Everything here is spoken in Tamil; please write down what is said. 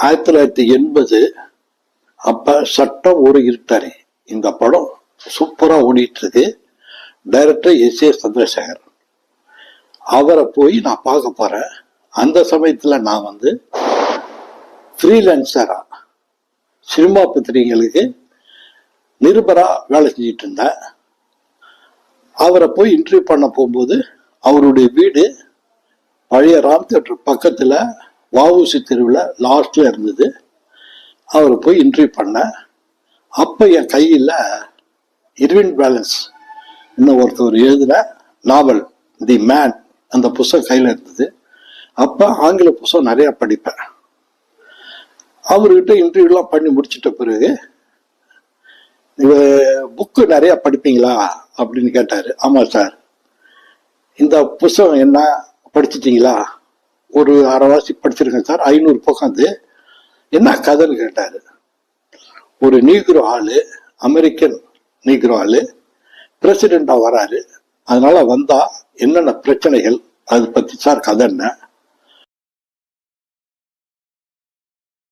1980 அப்ப சட்டம் ஒரு இருட்டாரி இந்த படம் சூப்பரா ஓடிட்டு இருக்கு. Director S. ஏ. சந்திரசேகர். அவரை போய் நான் பார்க்க போறேன். அந்த சமயத்துல நான் ஃப்ரீலான்சரா சினிமா பத்திரிகைகளுக்கு நிருபரா வேலை செஞ்சிட்டு இருந்தேன். அவரை போய் இன்டர்வியூ பண்ண போகும்போது அவருடைய வீடு பழைய ராம் தியேட்டர் பக்கத்துல வஉசி தெருவில் லாஸ்ட்ல இருந்தது. அவரை போய் இன்டர்வியூ பண்ண. அப்ப என் கையில் இர்வின் பேலன்ஸ் இன்னும் ஒருத்தவர் எழுதின நாவல் தி மேன் அந்த புத்தகம் கையில் இருந்தது. அப்ப ஆங்கில புத்தகம் நிறைய படிப்பேன். அவர்கிட்ட இன்டர்வியூலாம் பண்ணி முடிச்சிட்ட பிறகு புக்கு நிறைய படிப்பீங்களா அப்படின்னு கேட்டாரு. ஆமா சார். இந்த புத்தகம் என்ன படிச்சிட்டீங்களா? ஒரு அரைவாசி படிச்சிருக்கேன் சார். 500 பக்கம். அது என்ன கதைன்னு கேட்டாரு. ஒரு நீக்ரோ ஆளு, அமெரிக்கன் நீக்ரோ ஆளு பிரசிடெண்டா வராரு. அதனால வந்தா என்னென்ன பிரச்சனைகள், அது பத்தி சார் கதை என்ன